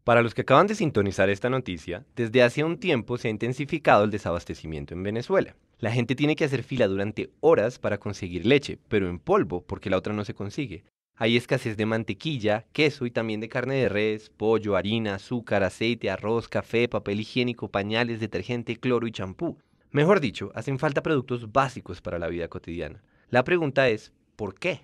Para los que acaban de sintonizar esta noticia, desde hace un tiempo se ha intensificado el desabastecimiento en Venezuela. La gente tiene que hacer fila durante horas para conseguir leche, pero en polvo, porque la otra no se consigue. Hay escasez de mantequilla, queso y también de carne de res, pollo, harina, azúcar, aceite, arroz, café, papel higiénico, pañales, detergente, cloro y champú. Mejor dicho, hacen falta productos básicos para la vida cotidiana. La pregunta es, ¿por qué?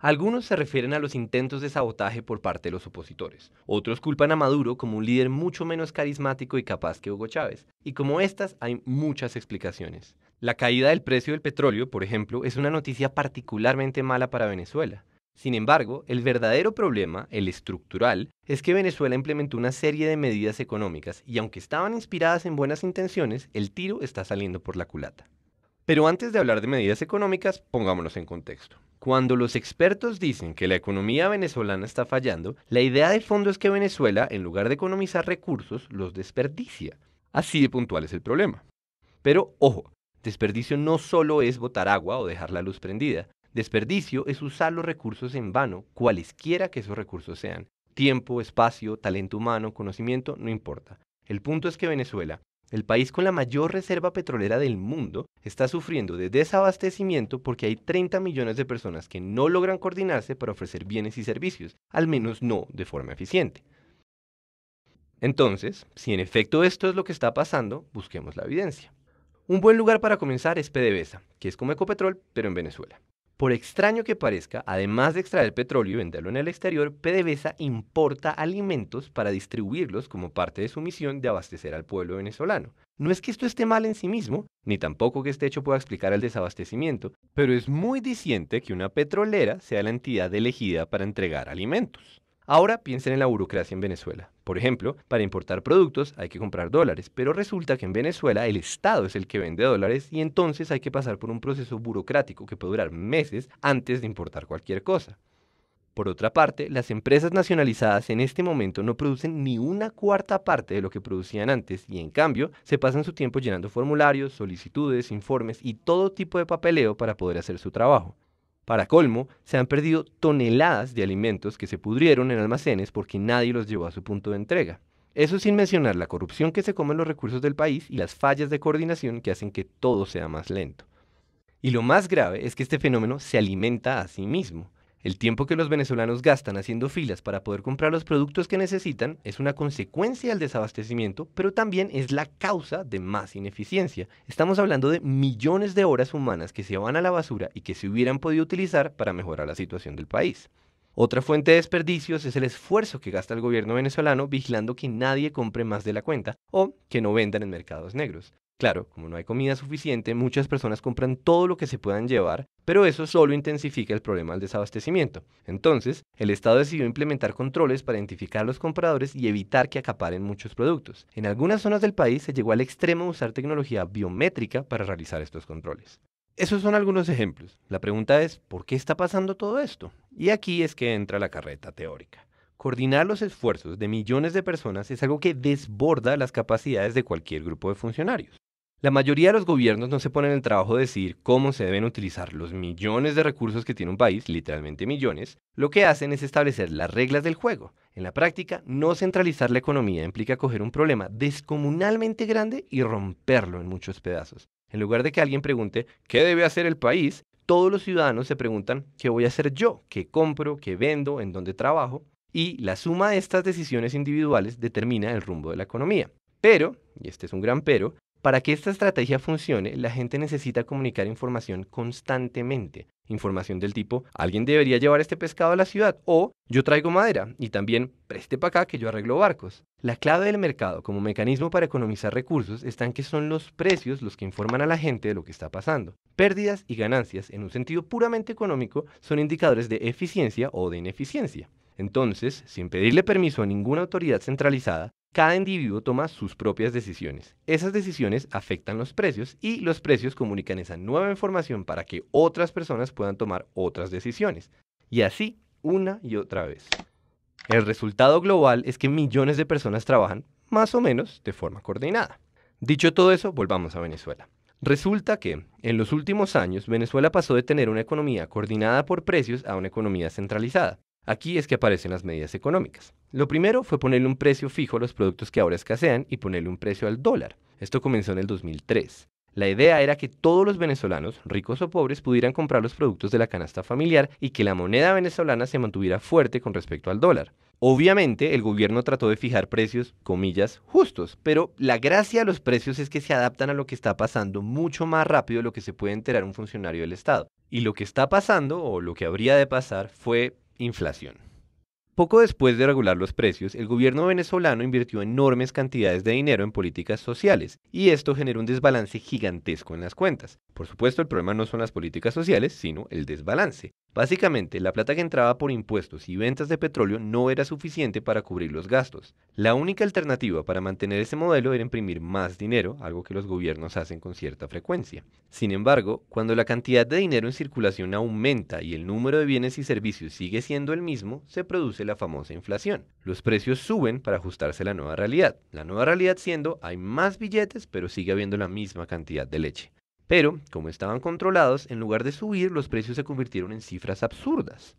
Algunos se refieren a los intentos de sabotaje por parte de los opositores. Otros culpan a Maduro como un líder mucho menos carismático y capaz que Hugo Chávez. Y como estas, hay muchas explicaciones. La caída del precio del petróleo, por ejemplo, es una noticia particularmente mala para Venezuela. Sin embargo, el verdadero problema, el estructural, es que Venezuela implementó una serie de medidas económicas y aunque estaban inspiradas en buenas intenciones, el tiro está saliendo por la culata. Pero antes de hablar de medidas económicas, pongámonos en contexto. Cuando los expertos dicen que la economía venezolana está fallando, la idea de fondo es que Venezuela, en lugar de economizar recursos, los desperdicia. Así de puntual es el problema. Pero, ojo, desperdicio no solo es botar agua o dejar la luz prendida. Desperdicio es usar los recursos en vano, cualesquiera que esos recursos sean. Tiempo, espacio, talento humano, conocimiento, no importa. El punto es que Venezuela, el país con la mayor reserva petrolera del mundo, está sufriendo de desabastecimiento porque hay 30 millones de personas que no logran coordinarse para ofrecer bienes y servicios, al menos no de forma eficiente. Entonces, si en efecto esto es lo que está pasando, busquemos la evidencia. Un buen lugar para comenzar es PDVSA, que es como Ecopetrol, pero en Venezuela. Por extraño que parezca, además de extraer petróleo y venderlo en el exterior, PDVSA importa alimentos para distribuirlos como parte de su misión de abastecer al pueblo venezolano. No es que esto esté mal en sí mismo, ni tampoco que este hecho pueda explicar el desabastecimiento, pero es muy diciente que una petrolera sea la entidad elegida para entregar alimentos. Ahora piensen en la burocracia en Venezuela. Por ejemplo, para importar productos hay que comprar dólares, pero resulta que en Venezuela el Estado es el que vende dólares y entonces hay que pasar por un proceso burocrático que puede durar meses antes de importar cualquier cosa. Por otra parte, las empresas nacionalizadas en este momento no producen ni una cuarta parte de lo que producían antes y en cambio se pasan su tiempo llenando formularios, solicitudes, informes y todo tipo de papeleo para poder hacer su trabajo. Para colmo, se han perdido toneladas de alimentos que se pudrieron en almacenes porque nadie los llevó a su punto de entrega. Eso sin mencionar la corrupción que se come en los recursos del país y las fallas de coordinación que hacen que todo sea más lento. Y lo más grave es que este fenómeno se alimenta a sí mismo. El tiempo que los venezolanos gastan haciendo filas para poder comprar los productos que necesitan es una consecuencia del desabastecimiento, pero también es la causa de más ineficiencia. Estamos hablando de millones de horas humanas que se van a la basura y que se hubieran podido utilizar para mejorar la situación del país. Otra fuente de desperdicios es el esfuerzo que gasta el gobierno venezolano vigilando que nadie compre más de la cuenta o que no vendan en mercados negros. Claro, como no hay comida suficiente, muchas personas compran todo lo que se puedan llevar, pero eso solo intensifica el problema del desabastecimiento. Entonces, el Estado decidió implementar controles para identificar a los compradores y evitar que acaparen muchos productos. En algunas zonas del país se llegó al extremo de usar tecnología biométrica para realizar estos controles. Esos son algunos ejemplos. La pregunta es, ¿por qué está pasando todo esto? Y aquí es que entra la carreta teórica. Coordinar los esfuerzos de millones de personas es algo que desborda las capacidades de cualquier grupo de funcionarios. La mayoría de los gobiernos no se ponen el trabajo de decidir cómo se deben utilizar los millones de recursos que tiene un país, literalmente millones. Lo que hacen es establecer las reglas del juego. En la práctica, no centralizar la economía implica coger un problema descomunalmente grande y romperlo en muchos pedazos. En lugar de que alguien pregunte ¿qué debe hacer el país?, todos los ciudadanos se preguntan ¿qué voy a hacer yo? ¿Qué compro? ¿Qué vendo? ¿En dónde trabajo? Y la suma de estas decisiones individuales determina el rumbo de la economía. Pero, y este es un gran pero, para que esta estrategia funcione, la gente necesita comunicar información constantemente. Información del tipo, alguien debería llevar este pescado a la ciudad, o yo traigo madera, y también preste para acá que yo arreglo barcos. La clave del mercado como mecanismo para economizar recursos está en que son los precios los que informan a la gente de lo que está pasando. Pérdidas y ganancias, en un sentido puramente económico, son indicadores de eficiencia o de ineficiencia. Entonces, sin pedirle permiso a ninguna autoridad centralizada, cada individuo toma sus propias decisiones. Esas decisiones afectan los precios y los precios comunican esa nueva información para que otras personas puedan tomar otras decisiones. Y así, una y otra vez. El resultado global es que millones de personas trabajan, más o menos, de forma coordinada. Dicho todo eso, volvamos a Venezuela. Resulta que, en los últimos años, Venezuela pasó de tener una economía coordinada por precios a una economía centralizada. Aquí es que aparecen las medidas económicas. Lo primero fue ponerle un precio fijo a los productos que ahora escasean y ponerle un precio al dólar. Esto comenzó en el 2003. La idea era que todos los venezolanos, ricos o pobres, pudieran comprar los productos de la canasta familiar y que la moneda venezolana se mantuviera fuerte con respecto al dólar. Obviamente, el gobierno trató de fijar precios, comillas, justos, pero la gracia de los precios es que se adaptan a lo que está pasando mucho más rápido de lo que se puede enterar un funcionario del Estado. Y lo que está pasando, o lo que habría de pasar, fue inflación. Poco después de regular los precios, el gobierno venezolano invirtió enormes cantidades de dinero en políticas sociales, y esto generó un desbalance gigantesco en las cuentas. Por supuesto, el problema no son las políticas sociales, sino el desbalance. Básicamente, la plata que entraba por impuestos y ventas de petróleo no era suficiente para cubrir los gastos. La única alternativa para mantener ese modelo era imprimir más dinero, algo que los gobiernos hacen con cierta frecuencia. Sin embargo, cuando la cantidad de dinero en circulación aumenta y el número de bienes y servicios sigue siendo el mismo, se produce la famosa inflación. Los precios suben para ajustarse a la nueva realidad. La nueva realidad siendo, hay más billetes, pero sigue habiendo la misma cantidad de leche. Pero, como estaban controlados, en lugar de subir, los precios se convirtieron en cifras absurdas.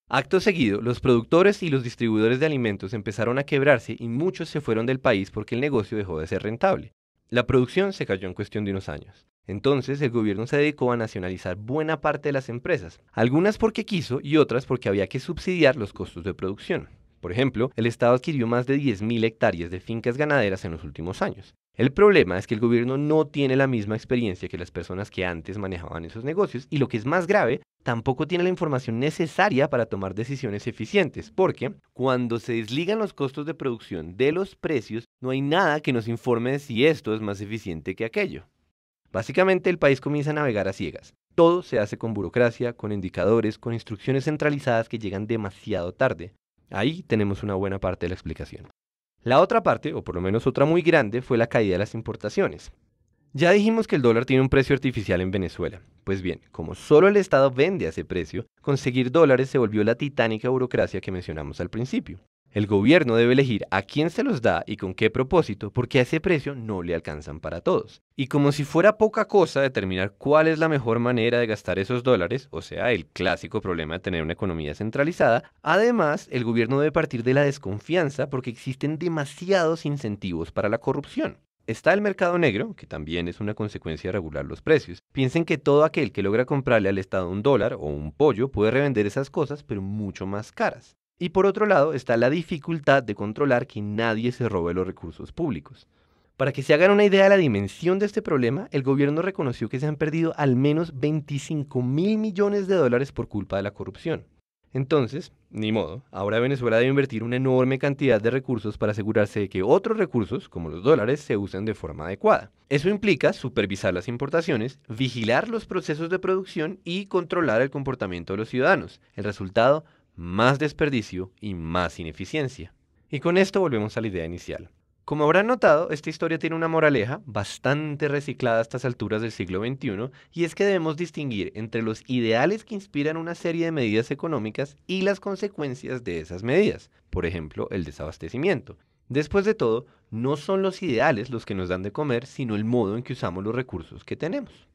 Acto seguido, los productores y los distribuidores de alimentos empezaron a quebrarse y muchos se fueron del país porque el negocio dejó de ser rentable. La producción se cayó en cuestión de unos años. Entonces, el gobierno se dedicó a nacionalizar buena parte de las empresas, algunas porque quiso y otras porque había que subsidiar los costos de producción. Por ejemplo, el Estado adquirió más de 10.000 hectáreas de fincas ganaderas en los últimos años. El problema es que el gobierno no tiene la misma experiencia que las personas que antes manejaban esos negocios y lo que es más grave, tampoco tiene la información necesaria para tomar decisiones eficientes, porque cuando se desligan los costos de producción de los precios, no hay nada que nos informe de si esto es más eficiente que aquello. Básicamente el país comienza a navegar a ciegas. Todo se hace con burocracia, con indicadores, con instrucciones centralizadas que llegan demasiado tarde. Ahí tenemos una buena parte de la explicación. La otra parte, o por lo menos otra muy grande, fue la caída de las importaciones. Ya dijimos que el dólar tiene un precio artificial en Venezuela. Pues bien, como solo el Estado vende a ese precio, conseguir dólares se volvió la titánica burocracia que mencionamos al principio. El gobierno debe elegir a quién se los da y con qué propósito, porque a ese precio no le alcanzan para todos. Y como si fuera poca cosa determinar cuál es la mejor manera de gastar esos dólares, o sea, el clásico problema de tener una economía centralizada, además, el gobierno debe partir de la desconfianza porque existen demasiados incentivos para la corrupción. Está el mercado negro, que también es una consecuencia de regular los precios. Piensen que todo aquel que logra comprarle al Estado un dólar o un pollo puede revender esas cosas, pero mucho más caras. Y por otro lado está la dificultad de controlar que nadie se robe los recursos públicos. Para que se hagan una idea de la dimensión de este problema, el gobierno reconoció que se han perdido al menos 25.000 millones de dólares por culpa de la corrupción. Entonces, ni modo, ahora Venezuela debe invertir una enorme cantidad de recursos para asegurarse de que otros recursos, como los dólares, se usen de forma adecuada. Eso implica supervisar las importaciones, vigilar los procesos de producción y controlar el comportamiento de los ciudadanos. El resultado, más desperdicio y más ineficiencia. Y con esto volvemos a la idea inicial. Como habrán notado, esta historia tiene una moraleja bastante reciclada a estas alturas del siglo XXI, y es que debemos distinguir entre los ideales que inspiran una serie de medidas económicas y las consecuencias de esas medidas, por ejemplo, el desabastecimiento. Después de todo, no son los ideales los que nos dan de comer, sino el modo en que usamos los recursos que tenemos.